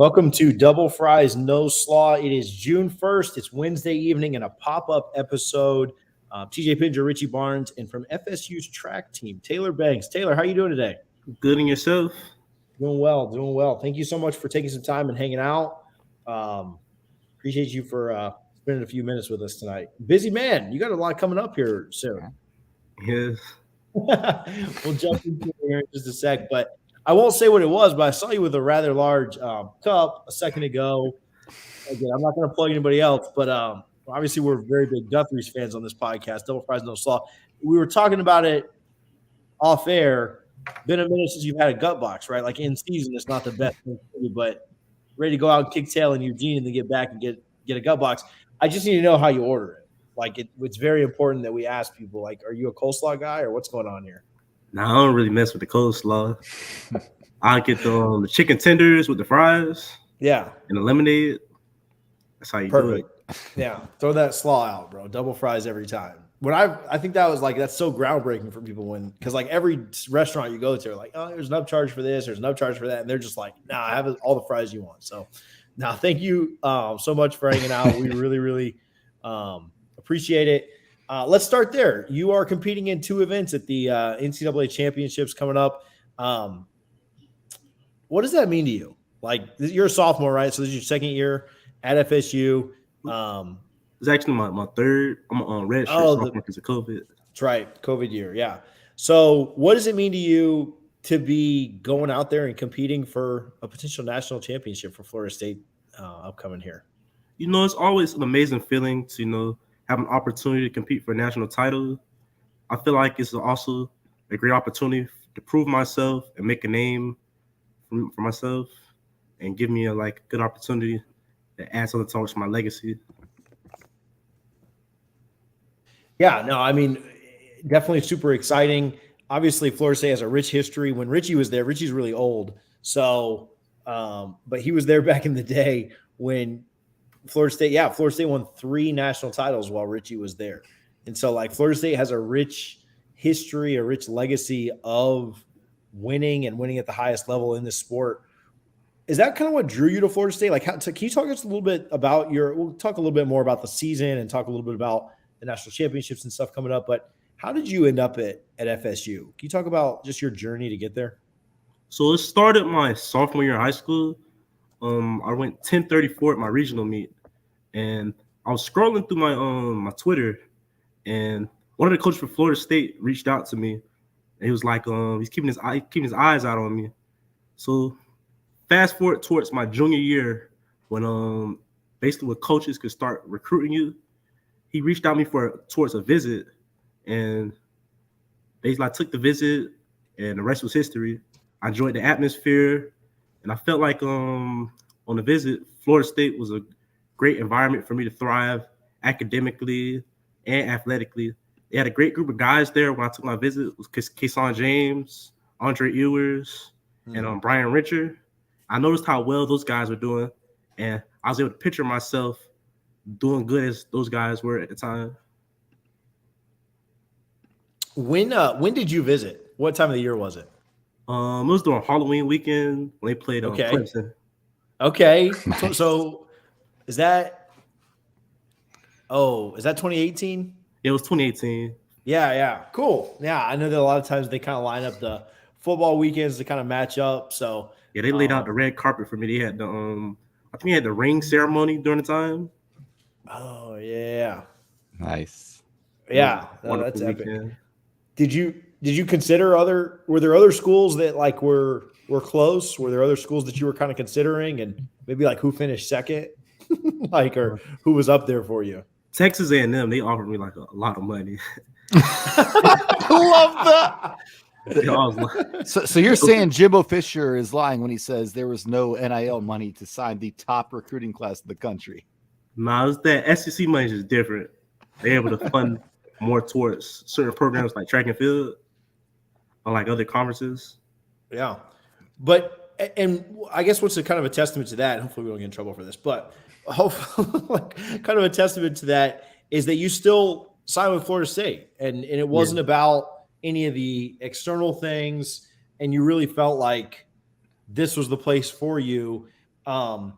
Welcome to Double Fries No Slaw. It is June 1st. It's Wednesday evening and a pop-up episode. TJ Pinger, Richie Barnes, and from FSU's track team, Taylor Banks. Taylor, how are you doing today? Good in yourself? Doing well. Thank you so much for taking some time and hanging out. Appreciate you for spending a few minutes with us tonight. Busy man. You got a lot coming up here soon. Yes. We'll jump into it here in just a sec, but I won't say what it was, but I saw you with a rather large cup a second ago. Again, I'm not going to plug anybody else, but obviously we're very big Guthrie's fans on this podcast, Double Fries No Slaw. We were talking about it off air. Been a minute since you've had a gut box, right? Like in season, it's not the best thing for you, but ready to go out and kick tail in Eugene and then get back and get a gut box. I just need to know how you order it. Like it's very important that we ask people, like, are you a coleslaw guy or what's going on here? No, I don't really mess with the coleslaw. I get the chicken tenders with the fries. Yeah. And the lemonade. That's how you do it. Yeah. Throw that slaw out, bro. Double fries every time. When I think that was that's so groundbreaking for people because like every restaurant you go to, like, oh, there's an upcharge for this, there's an upcharge for that. And they're just like, nah, I have all the fries you want. So now thank you so much for hanging out. We really, really appreciate it. Let's start there. You are competing in two events at the NCAA Championships coming up. What does that mean to you? Like, you're a sophomore, right? So this is your second year at FSU. It's actually my third. I'm on red shirt sophomore because of COVID. That's right. COVID year. Yeah. So what does it mean to you to be going out there and competing for a potential national championship for Florida State upcoming here? It's always an amazing feeling to, have an opportunity to compete for a national title. I feel like it's also a great opportunity to prove myself and make a name for myself and give me a good opportunity to add something towards my legacy. Yeah, no, I mean, definitely super exciting. Obviously, Florida State has a rich history. When Richie was there, Richie's really old. So, but he was there back in the day when Florida State won 3 national titles while Richie was there. And so Florida State has a rich history, a rich legacy of winning and winning at the highest level in this sport. Is that kind of what drew you to Florida State? Can you talk us a little bit about we'll talk a little bit more about the season and talk a little bit about the national championships and stuff coming up, but how did you end up at FSU? Can you talk about just your journey to get there? So it started my sophomore year in high school. I went 10:34 at my regional meet, and I was scrolling through my Twitter, and one of the coaches for Florida State reached out to me, and he was like, he's keeping his eyes out on me. So fast forward towards my junior year, when basically when coaches could start recruiting you, he reached out to me towards a visit, and basically I took the visit, and the rest was history. I enjoyed the atmosphere. And I felt like on the visit, Florida State was a great environment for me to thrive academically and athletically. They had a great group of guys there when I took my visit. It was Kason James, Andre Ewers, and Brian Richard. I noticed how well those guys were doing, and I was able to picture myself doing good as those guys were at the time. When did you visit? What time of the year was it? It was during Halloween weekend when they played Clemson. Okay. So is that 2018? It was 2018. Yeah. Cool. Yeah, I know that a lot of times they kind of line up the football weekends to kind of match up. So yeah, they laid out the red carpet for me. They had I think they had the ring ceremony during the time. Oh yeah. Nice. Yeah, that's epic. Did you consider were there other schools that were close? Were there other schools that you were kind of considering, and maybe who finished second, or who was up there for you? Texas A&M, they offered me a lot of money. I love that. So you're saying Jimbo Fisher is lying when he says there was no NIL money to sign the top recruiting class in the country? Nah, it's that SEC money is just different. They're able to fund more towards certain programs like track and field, unlike other conferences. Yeah. But, and I guess what's a kind of a testament to that, hopefully we don't get in trouble for this, but hopefully kind of a testament to that is that you still signed with Florida State and it wasn't about any of the external things, and you really felt like this was the place for you. I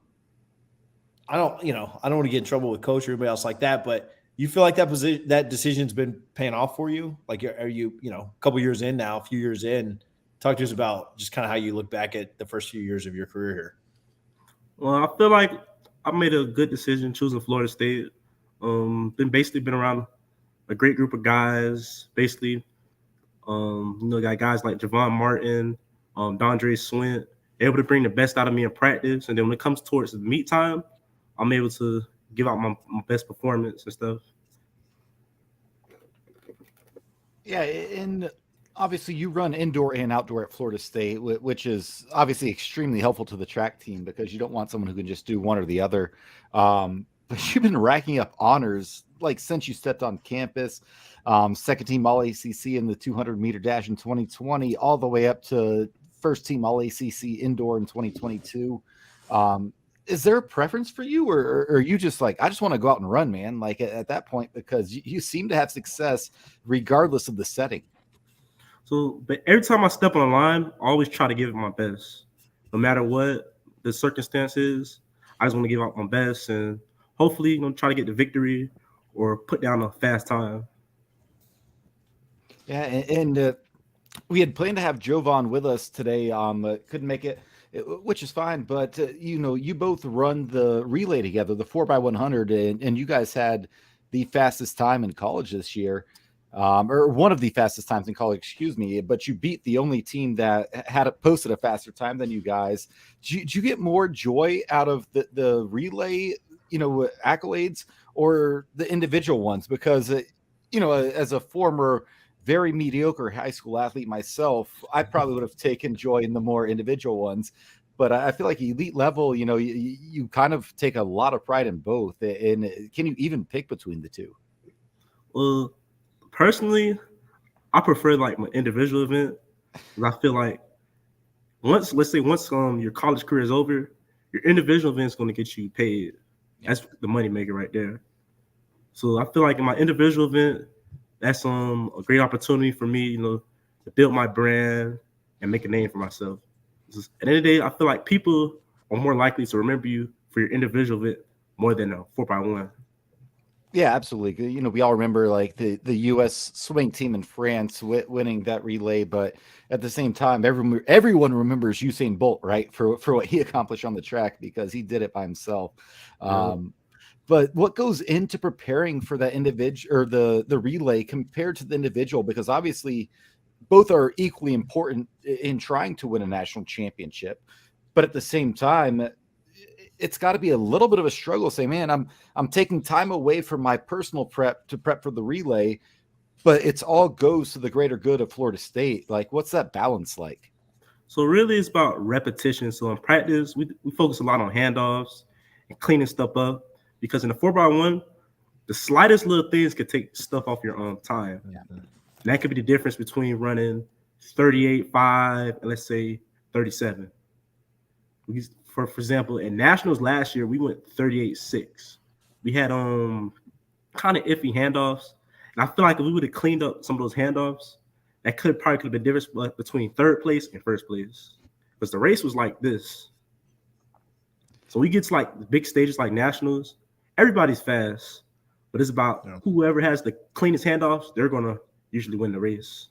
don't want to get in trouble with coach or anybody else like that, but you feel like that decision's been paying off for you? Like, are you, a couple years in now, a few years in, talk to us about just kind of how you look back at the first few years of your career here. Well, I feel like I made a good decision choosing Florida State. Been around a great group of guys, basically. Got guys like Javon Martin, Dondre Swint, able to bring the best out of me in practice. And then when it comes towards the meet time, I'm able to give out my best performance and stuff. Yeah, and obviously you run indoor and outdoor at Florida State, which is obviously extremely helpful to the track team because you don't want someone who can just do one or the other. But you've been racking up honors like since you stepped on campus, second team All ACC in the 200-meter dash in 2020, all the way up to first team All ACC indoor in 2022. Is there a preference for you, or are you just like, I just want to go out and run, man? Like at that point, because you seem to have success regardless of the setting. So, but every time I step on a line, I always try to give it my best, no matter what the circumstances. I just want to give out my best and hopefully, try to get the victory or put down a fast time. Yeah, and we had planned to have Jovan with us today. Couldn't make it, which is fine. But you both run the relay together, the 4x100, and you guys had the fastest time in college this year, or one of the fastest times in college, excuse me. But you beat the only team that had posted a faster time than you guys. Did you get more joy out of the relay, accolades, or the individual ones? Because as a former very mediocre high school athlete myself, I probably would have taken joy in the more individual ones. But I feel like elite level, you kind of take a lot of pride in both. And can you even pick between the two? Well, personally, I prefer like my individual event. I feel like once your college career is over, your individual event is going to get you paid. That's the money maker right there. So I feel like in my individual event, that's a great opportunity for me, to build my brand and make a name for myself. At the end of the day, I feel like people are more likely to remember you for your individual event more than a 4x1. Yeah, absolutely. We all remember like the U.S. swimming team in France winning that relay, but at the same time, everyone remembers Usain Bolt, right, for what he accomplished on the track because he did it by himself. But what goes into preparing for that individual or the relay compared to the individual? Because obviously both are equally important in trying to win a national championship. But at the same time, it's got to be a little bit of a struggle. Say, man, I'm taking time away from my personal prep to prep for the relay, but it's all goes to the greater good of Florida State. Like, what's that balance like? So really it's about repetition. So in practice, we focus a lot on handoffs and cleaning stuff up. Because in the 4x1, the slightest little things could take stuff off your own time. Yeah. And that could be the difference between running 38.5 and let's say 37. For example, in nationals last year, we went 38.6. We had kind of iffy handoffs. And I feel like if we would have cleaned up some of those handoffs, that could have been the difference between third place and first place. Because the race was like this. So we get to like the big stages like nationals. Everybody's fast, but it's about whoever has the cleanest handoffs, they're going to usually win the race.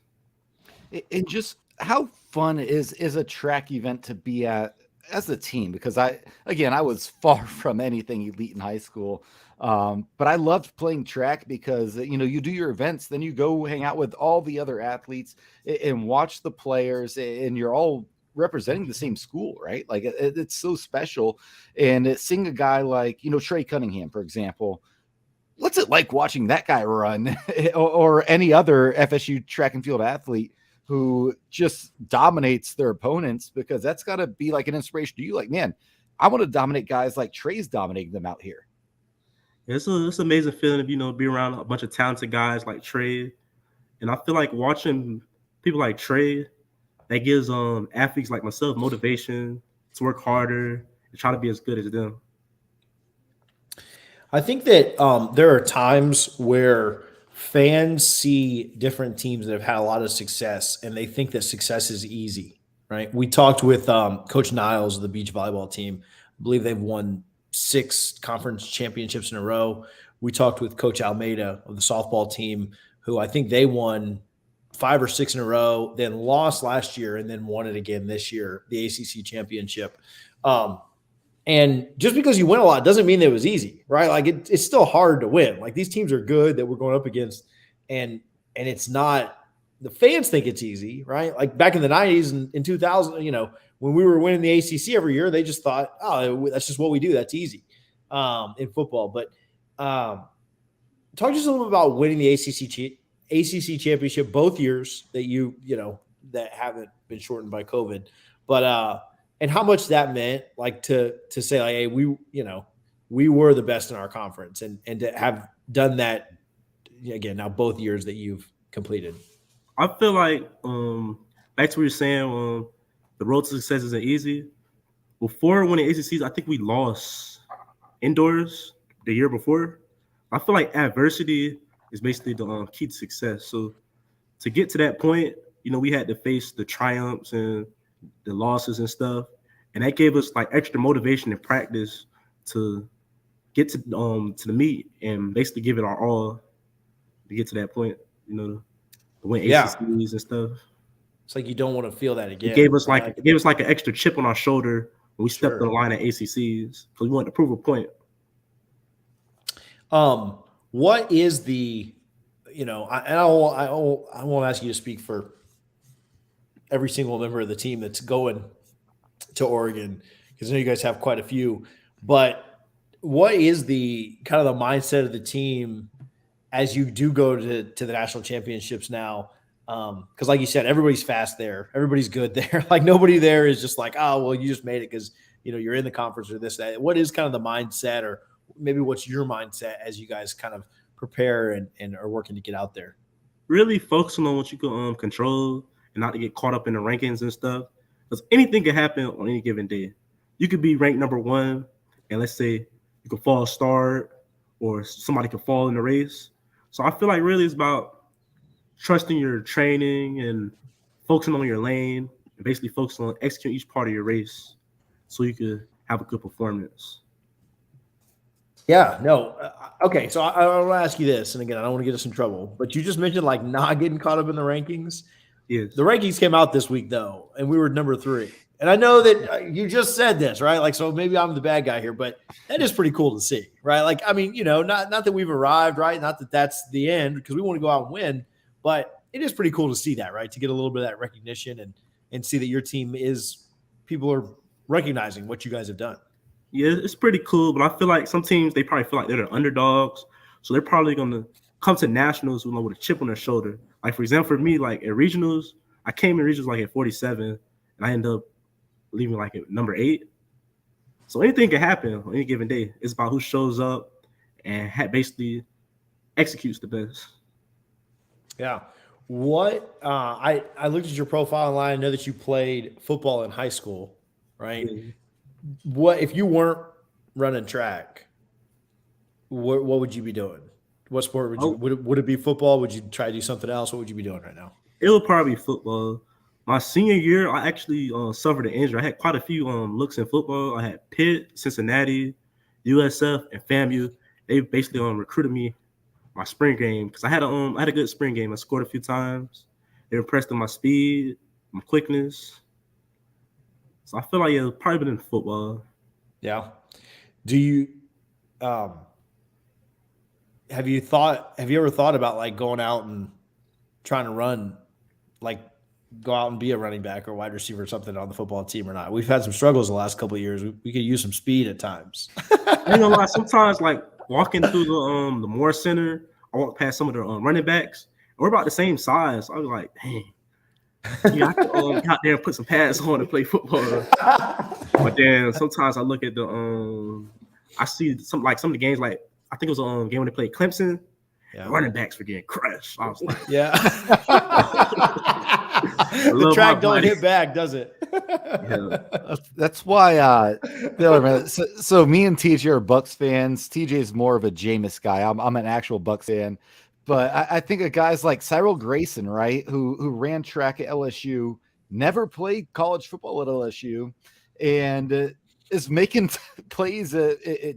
And just how fun is a track event to be at as a team? Because I was far from anything elite in high school, but I loved playing track because, you do your events, then you go hang out with all the other athletes and watch the players, and you're all representing the same school, right? Like it's so special. And seeing a guy like, Trey Cunningham, for example, what's it like watching that guy run or any other FSU track and field athlete who just dominates their opponents? Because that's got to be like an inspiration to you. Like, man, I want to dominate guys like Trey's dominating them out here. It's an amazing feeling to, be around a bunch of talented guys like Trey. And I feel like watching people like Trey, that gives athletes like myself motivation to work harder and try to be as good as them. I think that there are times where fans see different teams that have had a lot of success and they think that success is easy, right? We talked with Coach Niles of the beach volleyball team believe they've won 6 conference championships in a row. We talked with Coach Almeida of the softball team, who I think they won 5 or 6 in a row, then lost last year and then won it again this year, the ACC championship. And just because you win a lot doesn't mean that it was easy, right? Like it's still hard to win. Like these teams are good that we're going up against, and it's not. The fans think it's easy, right? Like back in the 90s and in 2000, when we were winning the ACC every year, they just thought, oh, that's just what we do. That's easy in football. But talk to us a little bit about winning the ACC championship both years that that haven't been shortened by COVID, but and how much that meant, like to say like, hey, we were the best in our conference, and to have done that again now both years that you've completed. I feel like back to what you're saying, the road to success isn't easy. Before winning ACCs, I think we lost indoors the year before. I feel like adversity is basically the key to success. So to get to that point, we had to face the triumphs and the losses and stuff, and that gave us like extra motivation and practice to get to the meet and basically give it our all to get to that point. To win ACCs and stuff. It's like you don't want to feel that again. It gave us like an extra chip on our shoulder when we stepped on the line at ACCs because we wanted to prove a point. What is the, I won't ask you to speak for every single member of the team that's going to Oregon, because I know you guys have quite a few, but what is the kind of the mindset of the team as you do go to the national championships now? Because like you said, everybody's fast there. Everybody's good there. Like nobody there is just like, oh, well, you just made it because, you're in the conference or this, that. What is kind of the mindset, or maybe what's your mindset as you guys kind of prepare and are working to get out there? Really focusing on what you can control and not to get caught up in the rankings and stuff. Because anything can happen on any given day. You could be ranked number 1, and let's say you could fall start or somebody could fall in the race. So I feel like really it's about trusting your training and focusing on your lane and basically focusing on executing each part of your race so you could have a good performance. Yeah, no. Okay, so I want to ask you this, and again, I don't want to get us in trouble, but you just mentioned like not getting caught up in the rankings. Yes. The rankings came out this week, though, and we were number 3. And I know that you just said this, right? Like, so maybe I'm the bad guy here, but that is pretty cool to see, right? Like, I mean, not that we've arrived, right? Not that that's the end, because we want to go out and win, but it is pretty cool to see that, right? To get a little bit of that recognition and see that your team people are recognizing what you guys have done. Yeah, it's pretty cool, but I feel like some teams, they probably feel like they're the underdogs, so they're probably going to come to nationals with a chip on their shoulder. Like, for example, for me, like at regionals, I came in regionals like at 47, and I ended up leaving like at number 8. So anything can happen on any given day. It's about who shows up and basically executes the best. Yeah. What I looked at your profile online. I know that you played football in high school, right? Mm-hmm. What if you weren't running track? What would you be doing? What sport would you? Would it be football? Would you try to do something else? What would you be doing right now? It would probably be football. My senior year, I actually suffered an injury. I had quite a few looks in football. I had Pitt, Cincinnati, USF, and FAMU. They basically recruited me my spring game because I had a good spring game. I scored a few times. They were impressed with my speed, my quickness. So I feel like it was probably been in football. Yeah. Do you have you ever thought about like going out and trying to run, like go out and be a running back or wide receiver or something on the football team or not? We've had some struggles the last couple of years. We could use some speed at times. I ain't gonna lie, sometimes like walking through the Moore Center, I walk past some of the running backs. We're about the same size. I was like, dang. Yeah, I could get out there and put some pads on and play football. But then sometimes I look at I see some of the games, like I think it was a game when they played Clemson. Yeah. Running backs were getting crushed. I was like, yeah. The track don't hit back, does it? Yeah. That's why so me and TJ are Bucks fans. TJ is more of a Jameis guy. I'm an actual Bucks fan. But I think of guys like Cyril Grayson, right, who ran track at LSU, never played college football at LSU, and is making plays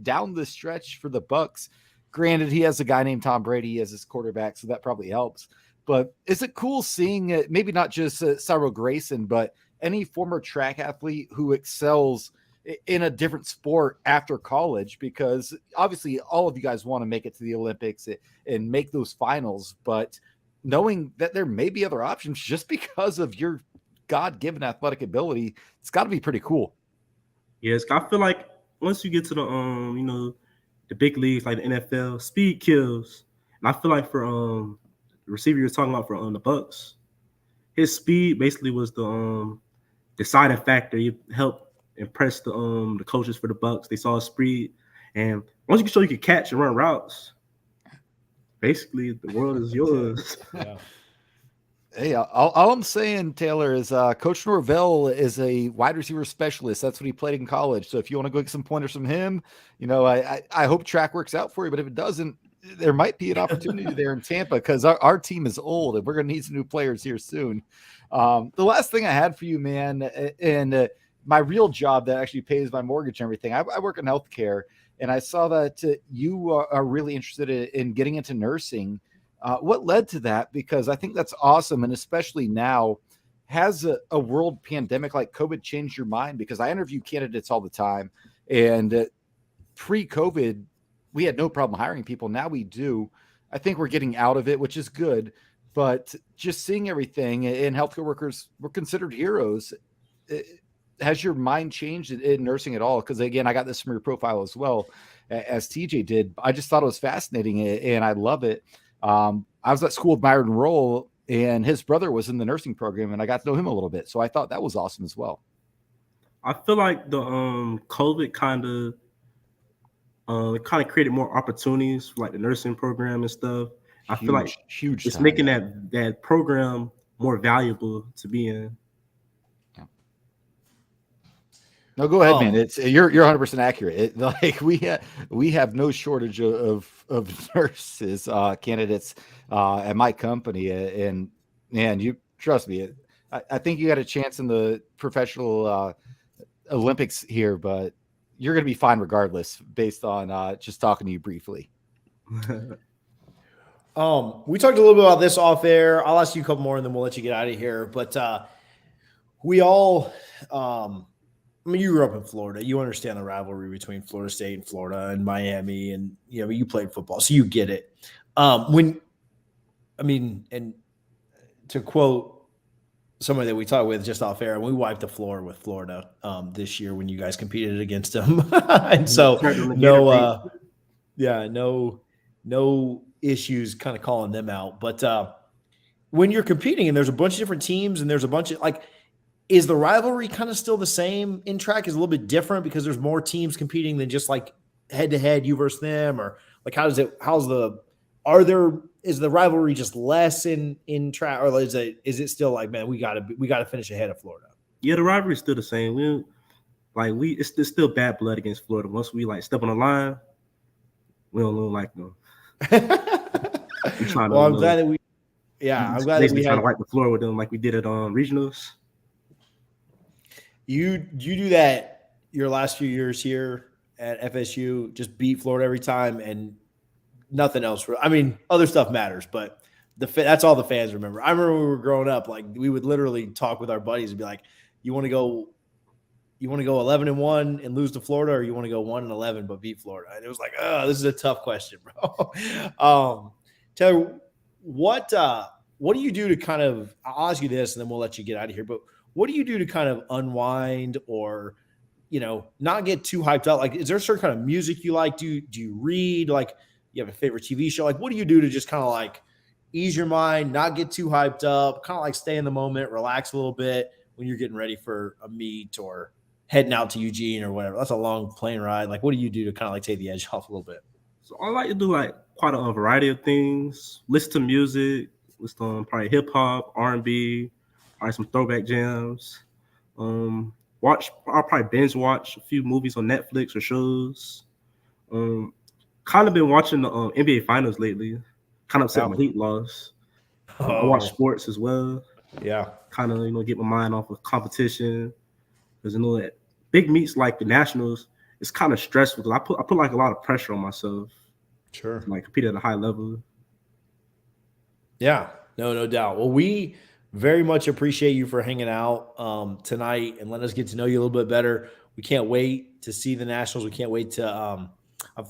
down the stretch for the Bucks. Granted, he has a guy named Tom Brady as his quarterback, so that probably helps. But is it cool seeing maybe not just Cyril Grayson, but any former track athlete who excels in a different sport after college? Because obviously all of you guys want to make it to the Olympics and make those finals, but knowing that there may be other options just because of your God-given athletic ability, it's got to be pretty cool. Yes, I feel like once you get to the the big leagues like the NFL, speed kills. And I feel like for the receiver you're talking about for the Bucks, his speed basically was the deciding factor. He helped impress the coaches for the Bucks. They saw his speed, and once you can show you can catch and run routes, basically the world is yours. Yeah. Hey, all I'm saying, Taylor, is Coach Norvell is a wide receiver specialist. That's what he played in college. So if you want to go get some pointers from him, I hope track works out for you. But if it doesn't, there might be an opportunity there in Tampa, because our team is old and we're going to need some new players here soon. The last thing I had for you, man, and my real job that actually pays my mortgage and everything, I work in healthcare, and I saw that you are really interested in getting into nursing. What led to that? Because I think that's awesome. And especially now, has a world pandemic like COVID changed your mind? Because I interview candidates all the time, and pre-COVID, we had no problem hiring people. Now we do. I think we're getting out of it, which is good. But just seeing everything, and healthcare workers were considered heroes. Has your mind changed in nursing at all? Because again, I got this from your profile as well, as TJ did. I just thought it was fascinating, and I love it. I was at school with Myron Roll, and his brother was in the nursing program, and I got to know him a little bit. So I thought that was awesome as well. I feel like the COVID kind of created more opportunities for like the nursing program and stuff. I feel like huge. It's making that program more valuable to be in. No, go ahead, man. You're 100% accurate. Like we have no shortage of nurses candidates at my company, and man, you trust me. I think you got a chance in the professional Olympics here, but you're going to be fine regardless, based on just talking to you briefly. We talked a little bit about this off air. I'll ask you a couple more, and then we'll let you get out of here. But we all. I mean, you grew up in Florida. You understand the rivalry between Florida State and Florida and Miami, and you played football, so you get it. And to quote somebody that we talked with just off air, we wiped the floor with Florida this year when you guys competed against them, and so no issues kind of calling them out. But when you're competing and there's a bunch of different teams and there's a bunch of is the rivalry kind of still the same in track? Is a little bit different because there's more teams competing than just like head to head, you versus them, or like is the rivalry just less in track, or is it still like, man, we gotta finish ahead of Florida? Yeah, the rivalry is still the same. It's still bad blood against Florida. Once we step on the line, we don't like them. I'm glad that we trying to wipe the floor with them like we did at regionals. You do that your last few years here at FSU, just beat Florida every time, and nothing else. I mean, other stuff matters, but that's all the fans remember. I remember when we were growing up, like we would literally talk with our buddies and be like, "You want to go 11-1 and lose to Florida, or you want to go 1-11 but beat Florida?" And it was like, "Oh, this is a tough question, bro." Taylor, what do you do to kind of? I'll ask you this, and then we'll let you get out of here, but. What do you do to kind of unwind or, not get too hyped up? Like, is there a certain kind of music you like? Do you read? Like, you have a favorite TV show? Like, what do you do to just kind of like ease your mind, not get too hyped up, kind of like stay in the moment, relax a little bit when you're getting ready for a meet or heading out to Eugene or whatever? That's a long plane ride. Like, what do you do to kind of like take the edge off a little bit? So I like to do quite a variety of things. Listen to music, listen to probably hip hop, R&B. Some throwback jams. I'll probably binge watch a few movies on Netflix or shows. Kind of been watching the NBA Finals lately. Kind of upset my Heat loss. I watch sports as well. Yeah. Kind of get my mind off of competition, because that big meets like the nationals, it's kind of stressful because I put like a lot of pressure on myself. Sure. To, like compete at a high level. Yeah, no doubt. Well, we very much appreciate you for hanging out tonight and letting us get to know you a little bit better. We can't wait to see the nationals. We can't wait to.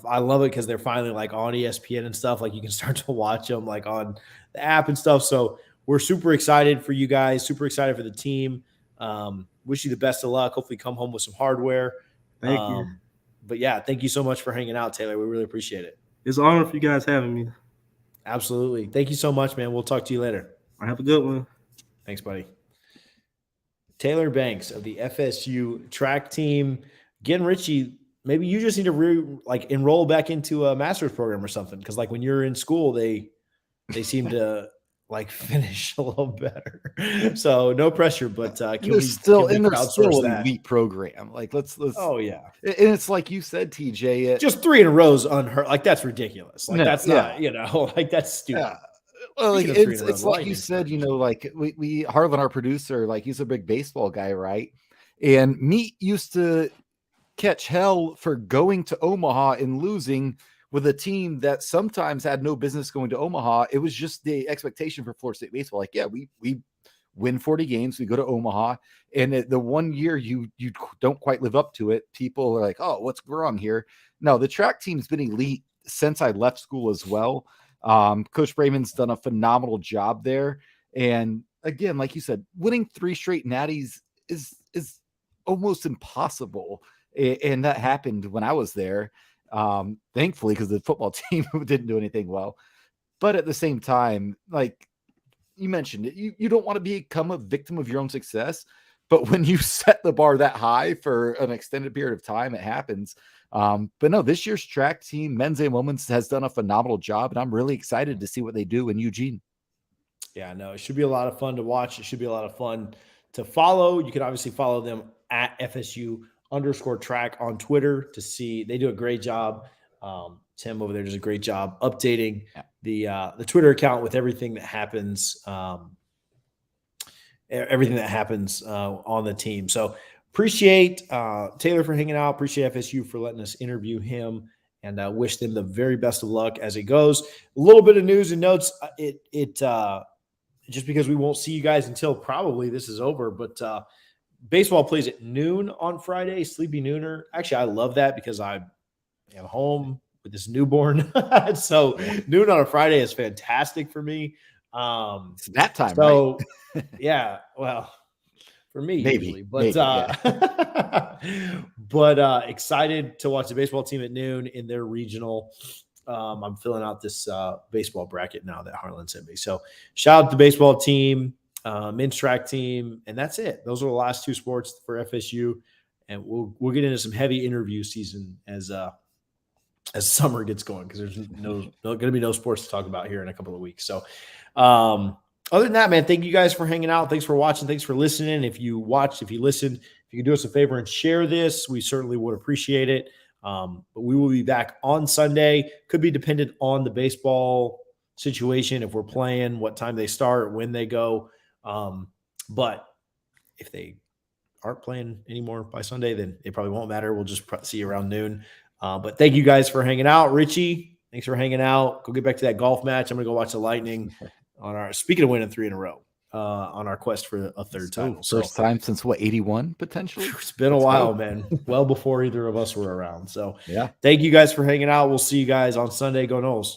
I love it because they're finally like on ESPN and stuff. Like you can start to watch them like on the app and stuff. So we're super excited for you guys. Super excited for the team. Wish you the best of luck. Hopefully, come home with some hardware. Thank you. But yeah, thank you so much for hanging out, Taylor. We really appreciate it. It's an honor for you guys having me. Absolutely. Thank you so much, man. We'll talk to you later. I have a good one. Thanks, buddy. Taylor Banks of the FSU track team. Again, Richie, maybe you just need to enroll back into a master's program or something. Because like when you're in school, they seem to like finish a little better. So no pressure, but can we still crowdsource an that? elite program? Like let's. Oh yeah, and it's like you said, TJ. Just 3 in a row is unheard. Like that's ridiculous. Like No, that's not, like that's stupid. Yeah. Well, like Speaking of 3 in a row, it's like you said, like we Harlan, our producer, like he's a big baseball guy, right? And Meat used to catch hell for going to Omaha and losing with a team that sometimes had no business going to Omaha. It was just the expectation for Florida State baseball. Like, yeah, we win 40 games, we go to Omaha, and the one year you don't quite live up to it, people are like, oh, what's wrong here? No, the track team's been elite since I left school as well. Coach Brayman's done a phenomenal job there. And again, like you said, winning 3 straight natties is almost impossible. And that happened when I was there. Thankfully, because the football team didn't do anything well. But at the same time, like you mentioned, you don't want to become a victim of your own success. But when you set the bar that high for an extended period of time, it happens. But no, this year's track team, men's and women's, has done a phenomenal job, and I'm really excited to see what they do in Eugene. Yeah, no, it should be a lot of fun to watch. It should be a lot of fun to follow. You can obviously follow them at FSU_track on Twitter to see. They do a great job. Tim over there does a great job updating the Twitter account with everything that happens. Everything that happens on the team. So appreciate Taylor for hanging out. Appreciate FSU for letting us interview him, and wish them the very best of luck as it goes. A little bit of news and notes. Just because we won't see you guys until probably this is over, but baseball plays at noon on Friday, sleepy nooner. Actually, I love that because I am home with this newborn. So noon on a Friday is fantastic for me. It's that time, so right? Yeah, well, for me, maybe, usually. But excited to watch the baseball team at noon in their regional. I'm filling out this baseball bracket now that Harlan sent me. So shout out to the baseball team, men's track team, and that's it. Those are the last 2 sports for FSU, and we'll get into some heavy interview season as summer gets going, because there's going to be no sports to talk about here in a couple of weeks. So other than that, man, thank you guys for hanging out. Thanks for watching. Thanks for listening. If you watched, if you listened, if you can do us a favor and share this, we certainly would appreciate it. But we will be back on Sunday. Could be dependent on the baseball situation, if we're playing, what time they start, when they go. But if they aren't playing anymore by Sunday, then it probably won't matter. We'll just see you around noon. But thank you guys for hanging out. Richie, thanks for hanging out. Go get back to that golf match. I'm going to go watch the Lightning speaking of winning 3 in a row, on our quest for a 3rd title. First time since 81 potentially? It's been a while, man. Well before either of us were around. So yeah. Thank you guys for hanging out. We'll see you guys on Sunday. Go Noles.